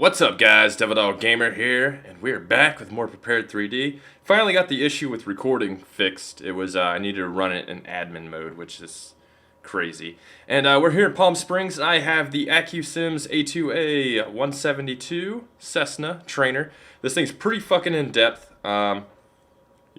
What's up guys, Devil Gamer here, and we're back with more Prepar3d. Finally got the issue with recording fixed. It was, I needed to run it in admin mode, which is crazy. And we're here in Palm Springs, and I have the AccuSims A2A 172 Cessna trainer. This thing's pretty fucking in-depth. You're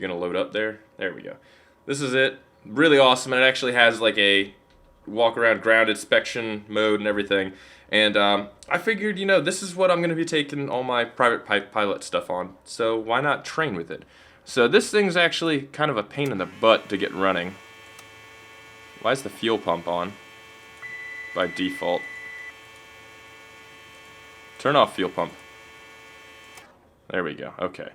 gonna load up there? There we go. This is it. Really awesome, and it actually has like a walk-around ground inspection mode and everything. And I figured, you know, this is what I'm going to be taking all my private pilot stuff on, so why not train with it? So this thing's actually kind of a pain in the butt to get running. Why is the fuel pump on by default? Turn off fuel pump. There we go, okay.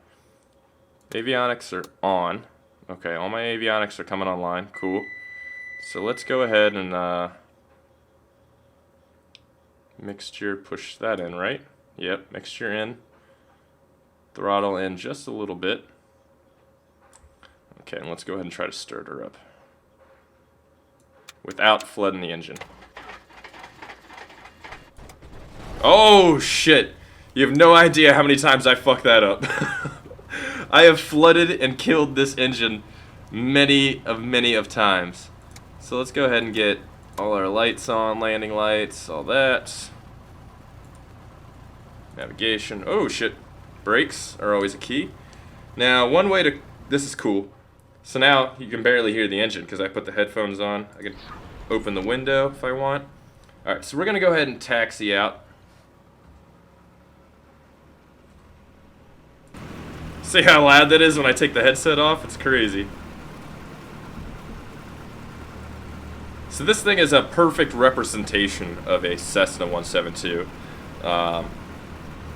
Avionics are on. Okay, all my avionics are coming online, cool. So let's go ahead and mixture, push that in, right? Yep, mixture in. Throttle in just a little bit. Okay, and let's go ahead and try to stir her up without flooding the engine. Oh shit! You have no idea how many times I fucked that up. I have flooded and killed this engine many of times. So let's go ahead and get all our lights on, landing lights, all that. Navigation. Oh shit. Brakes are always a key. Now, one way to... This is cool. So now you can barely hear the engine because I put the headphones on. I can open the window if I want. Alright, so we're going to go ahead and taxi out. See how loud that is when I take the headset off? It's crazy. So this thing is a perfect representation of a Cessna 172.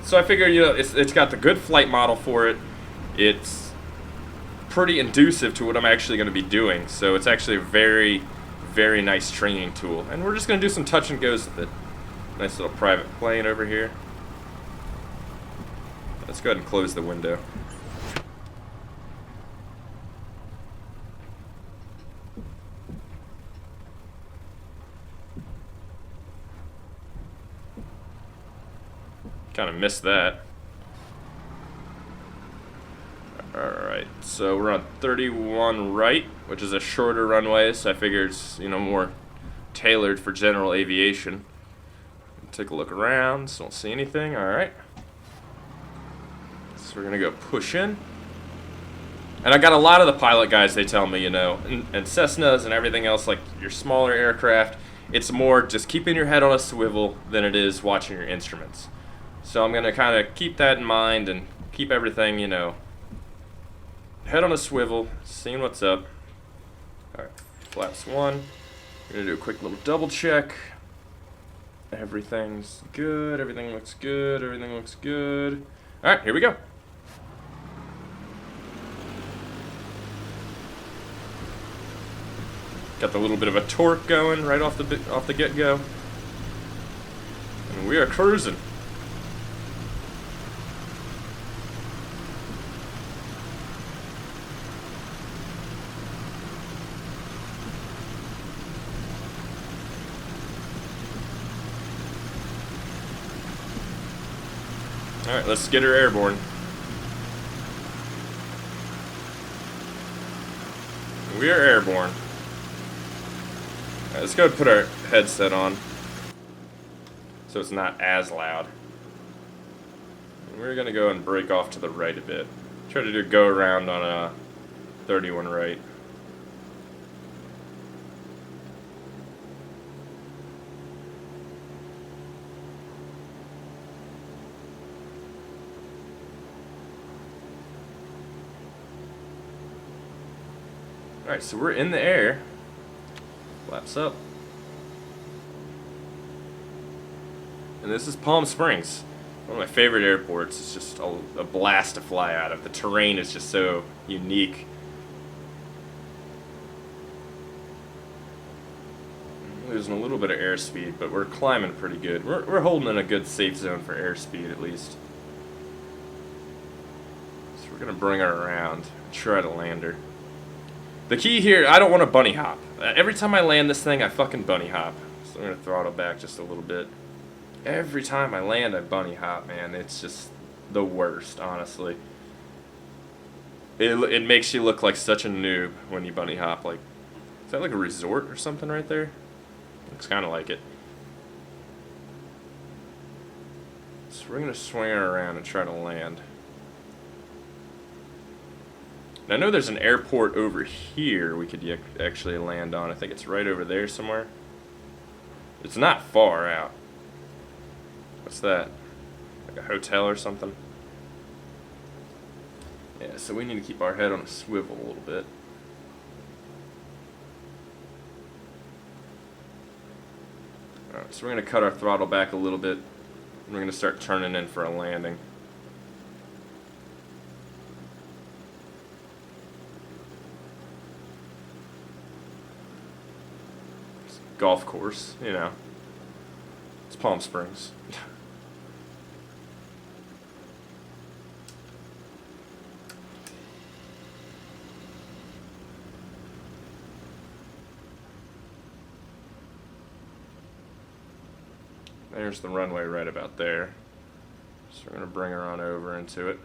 So I figured, you know, it's got the good flight model for it. It's pretty inducive to what I'm actually going to be doing. So it's actually a very, very nice training tool. And we're just going to do some touch and goes with it. Nice little private plane over here. Let's go ahead and close the window. Kind of missed that. Alright, so we're on 31 right, which is a shorter runway, so I figure it's, you know, more tailored for general aviation. Take a look around, so don't see anything. Alright. So we're gonna go push in. And I got a lot of the pilot guys, they tell me, you know, and Cessnas and everything else, like your smaller aircraft, it's more just keeping your head on a swivel than it is watching your instruments. So I'm going to kind of keep that in mind and keep everything, you know, head on a swivel, seeing what's up. Alright, flaps one. We're going to do a quick little double check. Everything's good, everything looks good, everything looks good. Alright, here we go. Got the little bit of a torque going right off the get-go. And we are cruising. Alright, let's get her airborne. We are airborne. Alright, let's go ahead and put our headset on so it's not as loud. And we're going to go and break off to the right a bit. Try to do a go around on a 31 right. Alright, so we're in the air. Flaps up. And this is Palm Springs. One of my favorite airports. It's just a blast to fly out of. The terrain is just so unique. Losing a little bit of airspeed, but we're climbing pretty good. We're holding in a good safe zone for airspeed at least. So we're going to bring her around, try to land her. The key here, I don't want to bunny hop. Every time I land this thing, I fucking bunny hop. So I'm going to throttle back just a little bit. Every time I land, I bunny hop, man. It's just the worst, honestly. It makes you look like such a noob when you bunny hop. Like, is that like a resort or something right there? Looks kind of like it. So we're gonna swing her around and try to land. And I know there's an airport over here we could actually land on. I think it's right over there somewhere. It's not far out. What's that? Like a hotel or something? Yeah, so we need to keep our head on a swivel a little bit. Alright, so we're going to cut our throttle back a little bit. And we're going to start turning in for a landing. It's a golf course, you know. It's Palm Springs. There's the runway right about there. So we're going to bring her on over into it.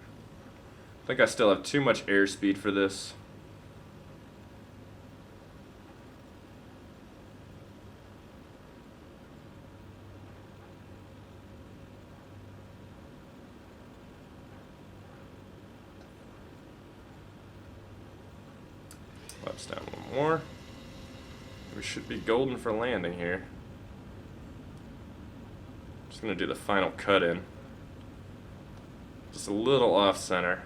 I think I still have too much airspeed for this. Flaps down one more. We should be golden for landing here. Just going to do the final cut in. Just a little off center.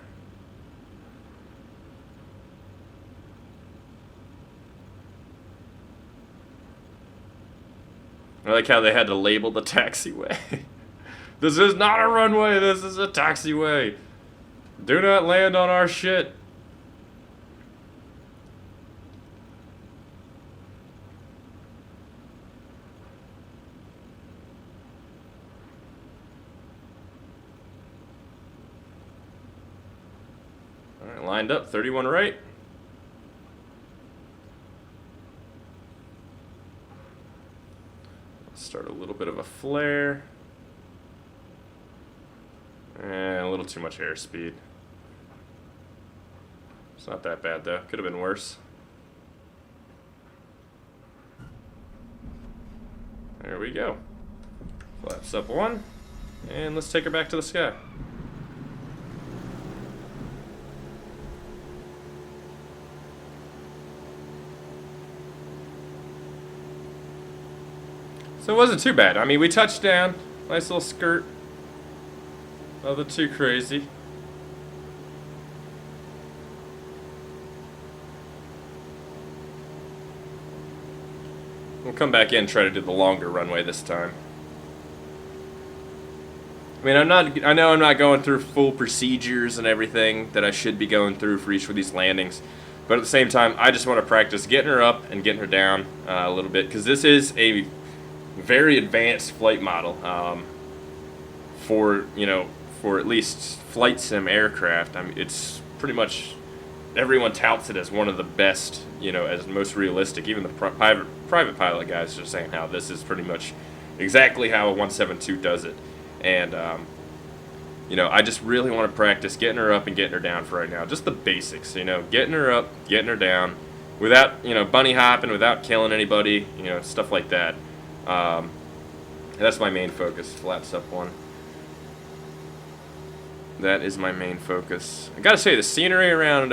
I like how they had to label the taxiway. This is not a runway, this is a taxiway. Do not land on our shit. Alright, lined up, 31 right. Start a little bit of a flare. And a little too much airspeed. It's not that bad though. Could have been worse. There we go. Flaps up one. And let's take her back to the sky. So it wasn't too bad. I mean, we touched down. Nice little skirt. Nothing too crazy. We'll come back in and try to do the longer runway this time. I mean, I know I'm not going through full procedures and everything that I should be going through for each of these landings. But at the same time, I just want to practice getting her up and getting her down a little bit. Because this is a very advanced flight model for at least flight sim aircraft. I mean, it's pretty much everyone touts it as one of the best, as most realistic. Even the private pilot guys are saying how this is pretty much exactly how a 172 does it. And I just really want to practice getting her up and getting her down for right now. Just the basics, getting her up, getting her down, without bunny hopping, without killing anybody, stuff like that. That's my main focus. Flaps up one. That is my main focus. I gotta say, the scenery around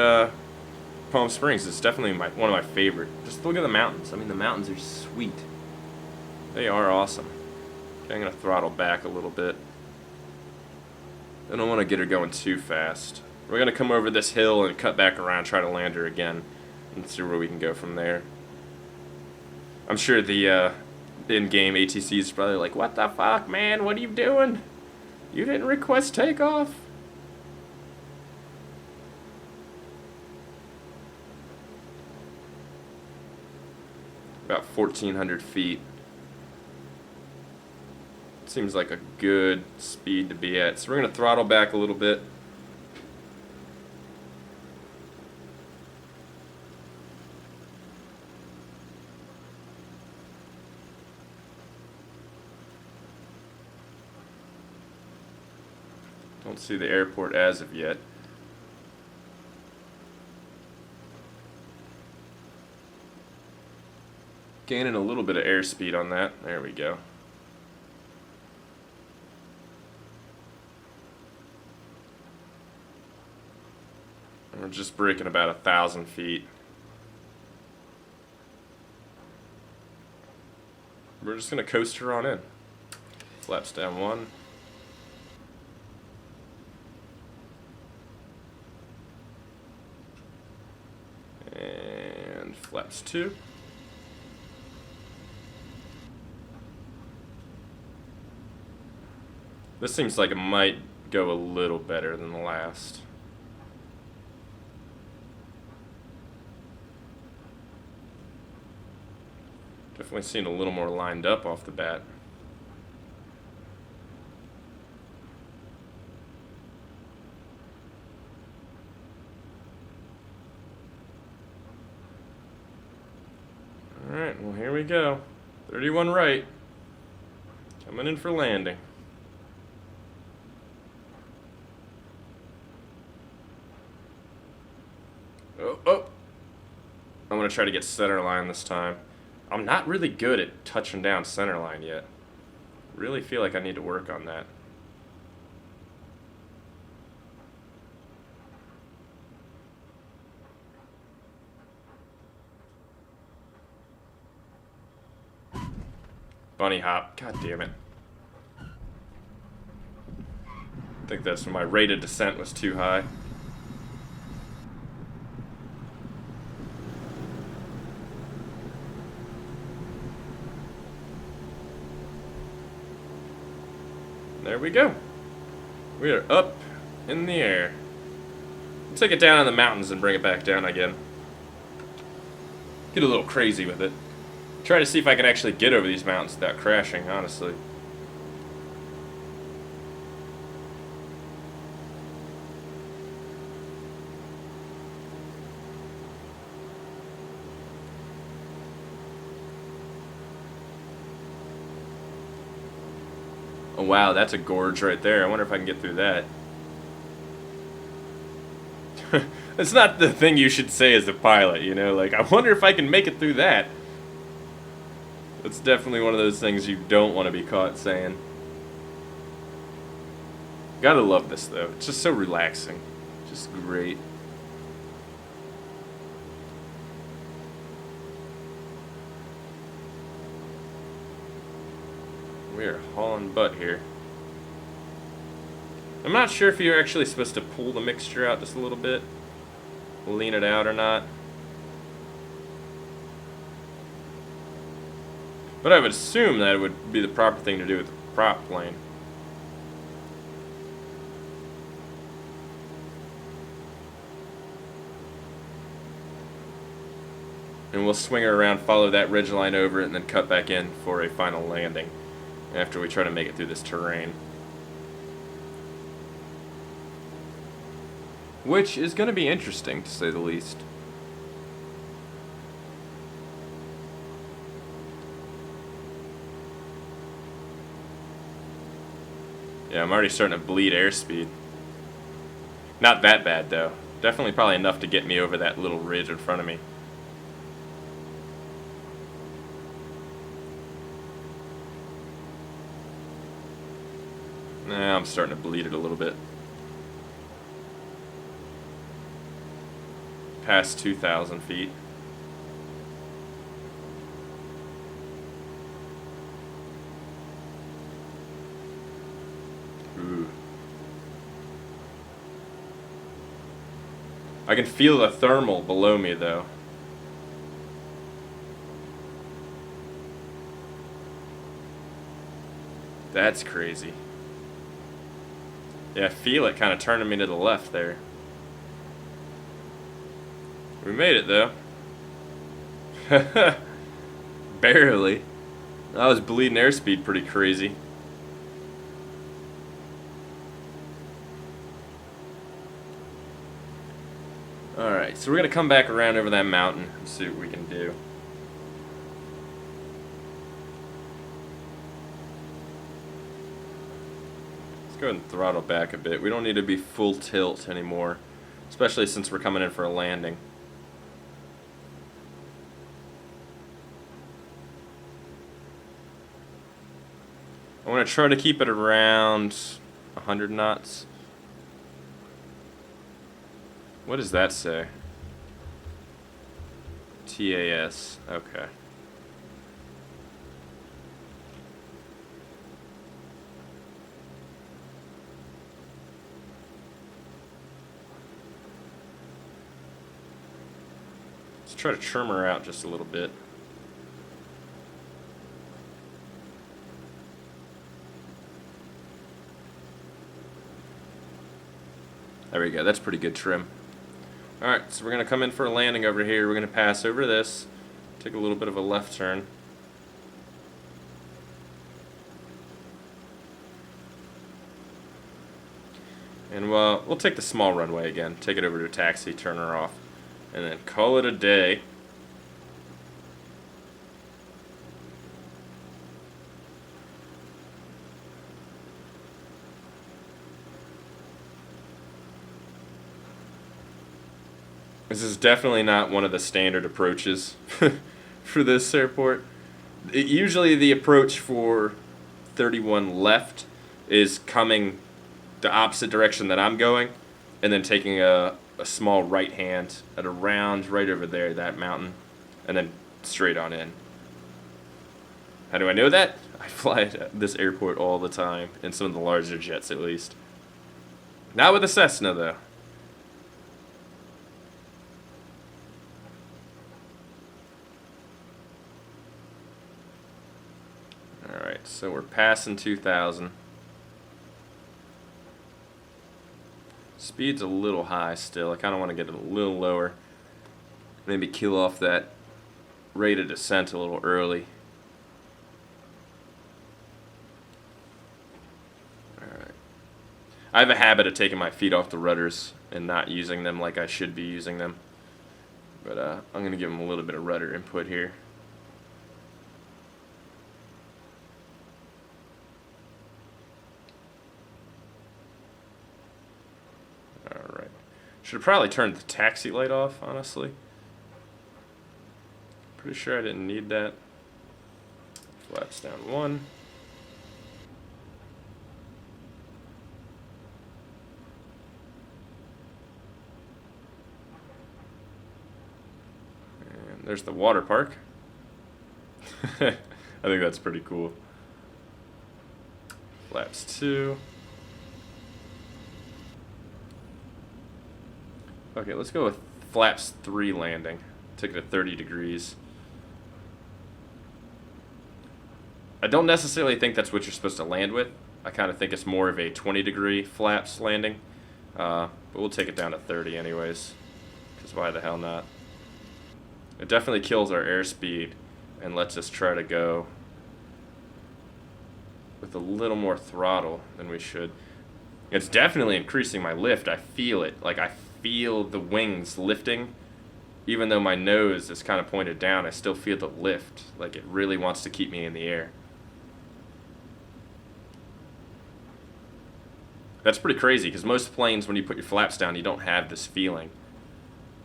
Palm Springs is definitely one of my favorite. Just look at the mountains. I mean, the mountains are sweet. They are awesome. Okay, I'm gonna throttle back a little bit. I don't want to get her going too fast. We're gonna come over this hill and cut back around, try to land her again, and see where we can go from there. I'm sure the in-game ATC is probably like, "What the fuck, man? What are you doing? You didn't request takeoff." About 1,400 feet. Seems like a good speed to be at. So we're going to throttle back a little bit. Don't see the airport as of yet. Gaining a little bit of airspeed on that. There we go. And we're just breaking about 1,000 feet. We're just going to coast her on in. Flaps down 1. And flaps 2. This seems like it might go a little better than the last. Definitely seen a little more lined up off the bat. Alright, well here we go. 31 right. Coming in for landing. Oh. I'm going to try to get center line this time. I'm not really good at touching down center line yet. Really feel like I need to work on that. Bunny hop. God damn it. I think that's when my rate of descent was too high. There we go. We are up in the air. We'll take it down in the mountains and bring it back down again. Get a little crazy with it. Try to see if I can actually get over these mountains without crashing, honestly. Oh wow, that's a gorge right there. I wonder if I can get through that. It's not the thing you should say as a pilot, you know? Like, I wonder if I can make it through that. That's definitely one of those things you don't want to be caught saying. Gotta love this, though. It's just so relaxing. Just great. We are hauling butt here. I'm not sure if you're actually supposed to pull the mixture out just a little bit, lean it out or not. But I would assume that it would be the proper thing to do with the prop plane. And we'll swing her around, follow that ridge line over it, and then cut back in for a final landing after we try to make it through this terrain. Which is going to be interesting, to say the least. Yeah, I'm already starting to bleed airspeed. Not that bad, though. Definitely probably enough to get me over that little ridge in front of me. Nah, I'm starting to bleed it a little bit. Past 2,000 feet. Ooh. I can feel the thermal below me, though. That's crazy. Yeah, I feel it kind of turning me to the left there. We made it, though. Barely. I was bleeding airspeed pretty crazy. Alright, so we're going to come back around over that mountain and see what we can do. go ahead and throttle back a bit. We don't need to be full tilt anymore, especially since we're coming in for a landing. I want to try to keep it around 100 knots. What does that say? TAS. Okay. Let's try to trim her out just a little bit. There we go. That's pretty good trim. Alright, so we're going to come in for a landing over here. We're going to pass over this, take a little bit of a left turn. And we'll take the small runway again, take it over to a taxi, turn her off, and then call it a day. This is definitely not one of the standard approaches for this airport. Usually the approach for 31 left is coming the opposite direction that I'm going, and then taking a small right hand at a round right over there, that mountain, and then straight on in. How do I know that? I fly at this airport all the time, in some of the larger jets at least. Not with the Cessna though. Alright, so we're passing 2,000. Speed's a little high still. I kind of want to get it a little lower. Maybe kill off that rate of descent a little early. Alright. I have a habit of taking my feet off the rudders and not using them like I should be using them. But I'm going to give them a little bit of rudder input here. Alright. Should have probably turned the taxi light off, honestly. Pretty sure I didn't need that. Flaps down 1. And there's the water park. I think that's pretty cool. Flaps 2. Okay, let's go with flaps 3 landing. Take it at 30 degrees. I don't necessarily think that's what you're supposed to land with. I kind of think it's more of a 20-degree flaps landing. But we'll take it down to 30 anyways, because why the hell not? It definitely kills our airspeed and lets us try to go with a little more throttle than we should. It's definitely increasing my lift. I feel it. Like, I feel the wings lifting. Even though my nose is kind of pointed down, I still feel the lift. Like, it really wants to keep me in the air. That's pretty crazy, because most planes, when you put your flaps down, you don't have this feeling.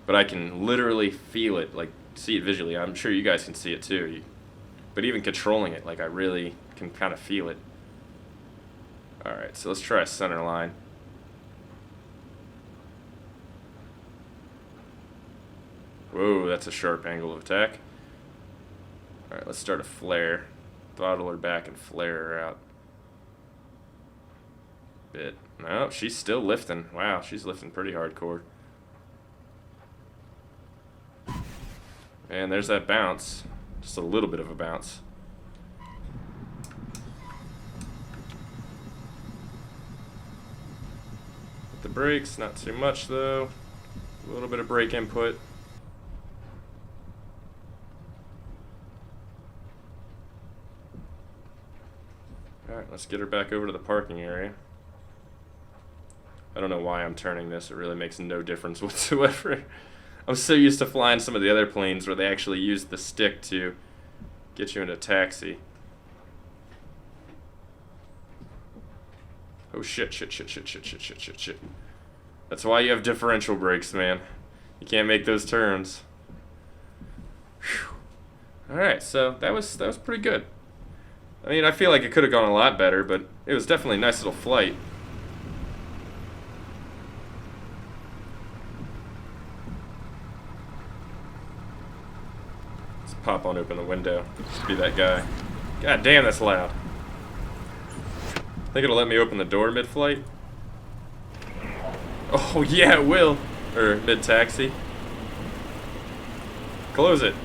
But I can literally feel it, like, see it visually. I'm sure you guys can see it too. But even controlling it, like, I really can kind of feel it. Alright, so let's try a center line. Whoa, that's a sharp angle of attack. Alright, let's start a flare. Throttle her back and flare her out. Bit. No, she's still lifting. Wow, she's lifting pretty hardcore. And there's that bounce. Just a little bit of a bounce. With the brakes, not too much though. A little bit of brake input. Alright, let's get her back over to the parking area. I don't know why I'm turning this. It really makes no difference whatsoever. I'm so used to flying some of the other planes where they actually use the stick to get you in a taxi. Oh shit, shit, shit, shit, shit, shit, shit, shit, shit. That's why you have differential brakes, man. You can't make those turns. Alright, so that was pretty good. I mean, I feel like it could have gone a lot better, but it was definitely a nice little flight. Let's pop on open the window. Just be that guy. God damn, that's loud. Think it'll let me open the door mid-flight? Oh yeah, it will. Or mid-taxi. Close it.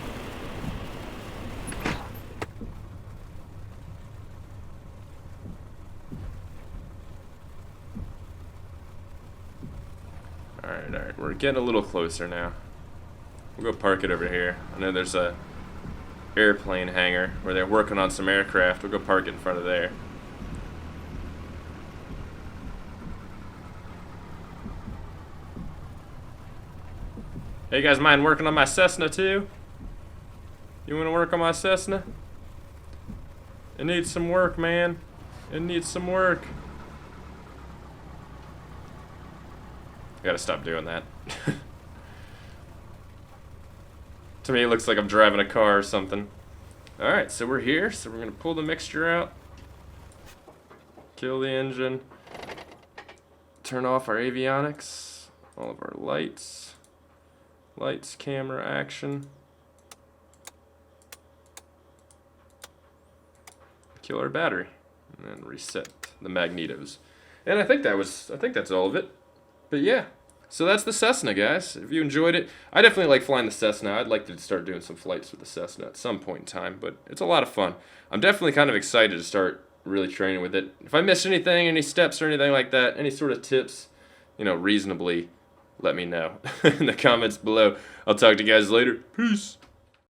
Alright, we're getting a little closer now. We'll go park it over here. I know there's a airplane hangar where they're working on some aircraft. We'll go park it in front of there. Hey, you guys mind working on my Cessna too? You want to work on my Cessna? It needs some work, man. It needs some work. I gotta stop doing that. To me, it looks like I'm driving a car or something. Alright, so we're here. So we're gonna pull the mixture out. Kill the engine. Turn off our avionics. All of our lights. Lights, camera, action. Kill our battery. And then reset the magnetos. And I think that's all of it. But yeah. So that's the Cessna, guys. If you enjoyed it, I definitely like flying the Cessna. I'd like to start doing some flights with the Cessna at some point in time, but it's a lot of fun. I'm definitely kind of excited to start really training with it. If I missed anything, any steps or anything like that, any sort of tips, you know, reasonably, let me know in the comments below. I'll talk to you guys later. Peace.